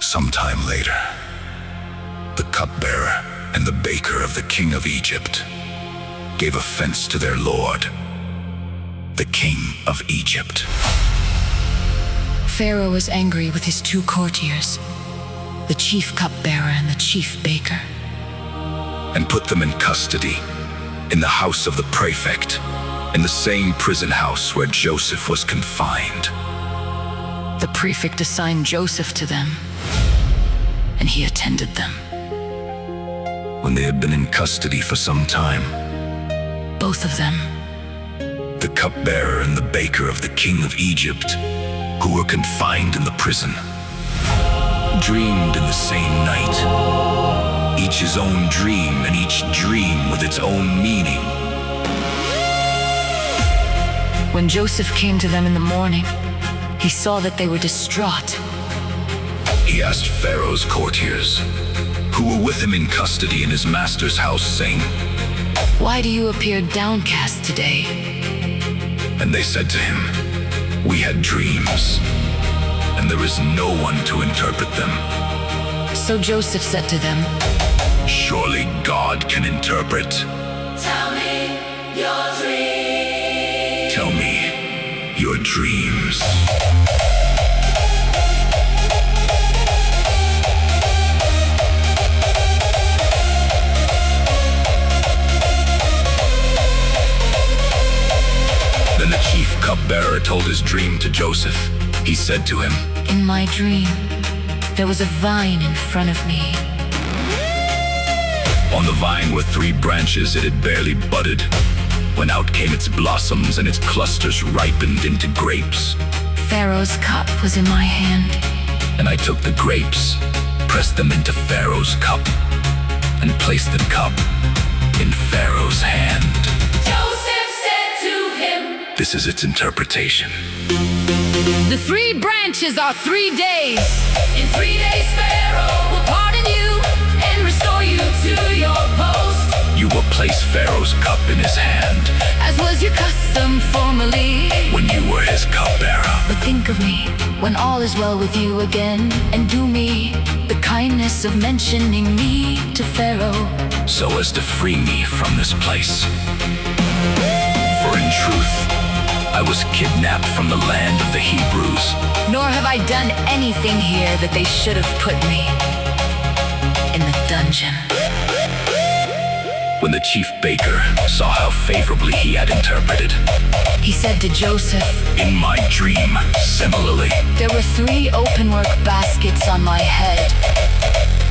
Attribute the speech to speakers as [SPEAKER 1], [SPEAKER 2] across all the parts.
[SPEAKER 1] Sometime later, the cupbearer and the baker of the king of Egypt gave offense to their lord, the king of Egypt.
[SPEAKER 2] Pharaoh was angry with his two courtiers, the chief cupbearer and the chief baker,
[SPEAKER 1] and put them in custody in the house of the prefect, in the same prison house where Joseph was confined.
[SPEAKER 2] The prefect assigned Joseph to them, and he attended them.
[SPEAKER 1] When they had been in custody for some time,
[SPEAKER 2] Both of them,
[SPEAKER 1] the cupbearer and the baker of the king of Egypt, who were confined in the prison, dreamed in the same night, each his own dream, and each dream with its own meaning.
[SPEAKER 2] when Joseph came to them in the morning, he saw that they were distraught.
[SPEAKER 1] He asked Pharaoh's courtiers, who were with him in custody in his master's house, saying,
[SPEAKER 2] "Why do you appear downcast today?"
[SPEAKER 1] And they said to him, "We had dreams, and there is no one to interpret them."
[SPEAKER 2] So Joseph said to them,
[SPEAKER 1] "Surely God can interpret.
[SPEAKER 3] Tell me your dream.
[SPEAKER 1] Tell me your dreams." Then the chief cupbearer told his dream to Joseph. He said to him,
[SPEAKER 2] "In my dream, there was a vine in front of me.
[SPEAKER 1] On the vine were 3 branches. It had barely budded, when out came its blossoms, and its clusters ripened into grapes.
[SPEAKER 2] Pharaoh's cup was in my hand,
[SPEAKER 1] And I took the grapes, pressed them into Pharaoh's cup, and placed the cup in Pharaoh's hand."
[SPEAKER 3] Joseph said to him,
[SPEAKER 1] This is its interpretation.
[SPEAKER 2] The 3 branches are 3 days.
[SPEAKER 3] in 3 days Pharaoh will pardon you and restore you to your post,
[SPEAKER 1] You will place Pharaoh's cup in his hand
[SPEAKER 2] As was your custom formerly.
[SPEAKER 1] when you were his cupbearer.
[SPEAKER 2] But think of me when all is well with you again, and do me the kindness of mentioning me to Pharaoh,
[SPEAKER 1] So as to free me from this place. For in truth, I was kidnapped from the land of the Hebrews.
[SPEAKER 2] nor have I done anything here that they should have put me in the dungeon."
[SPEAKER 1] When the chief baker saw how favorably he had interpreted,
[SPEAKER 2] He said to Joseph,
[SPEAKER 1] in my dream, similarly,
[SPEAKER 2] "There were 3 openwork baskets on my head.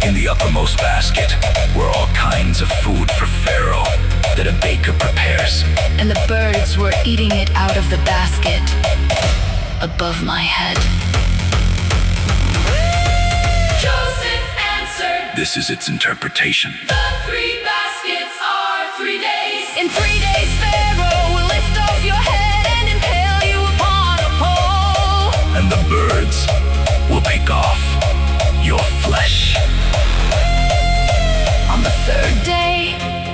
[SPEAKER 1] in the uppermost basket were all kinds of food for Pharaoh that a baker prepares.
[SPEAKER 2] And the birds were eating it out of the basket above my head."
[SPEAKER 3] Joseph answered,
[SPEAKER 1] This is its interpretation.
[SPEAKER 3] the 3 baskets are 3 days.
[SPEAKER 2] In 3 days, Pharaoh will lift off your head and impale you upon a pole.
[SPEAKER 1] And the birds will pick off your flesh.
[SPEAKER 2] On the 3rd day,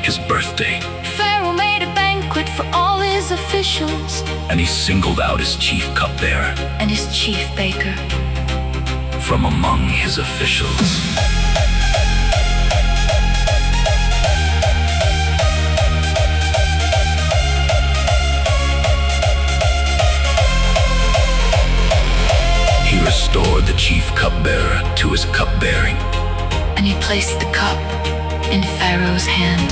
[SPEAKER 1] His birthday,
[SPEAKER 2] Pharaoh made a banquet for all his officials
[SPEAKER 1] and he singled out his chief cupbearer
[SPEAKER 2] and his chief baker.
[SPEAKER 1] from among his officials. He restored the chief cupbearer to his cupbearing,
[SPEAKER 2] And he placed the cup in Pharaoh's hand,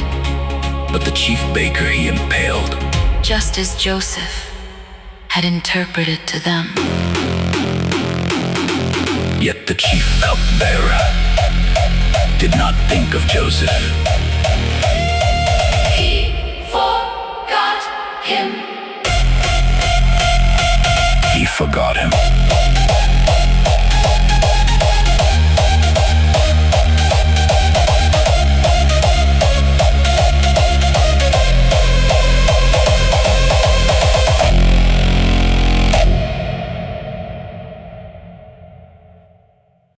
[SPEAKER 1] but the chief baker he impaled.
[SPEAKER 2] just as Joseph had interpreted to them.
[SPEAKER 1] Yet the chief cupbearer did not think of Joseph.
[SPEAKER 3] He forgot him.
[SPEAKER 1] He forgot him.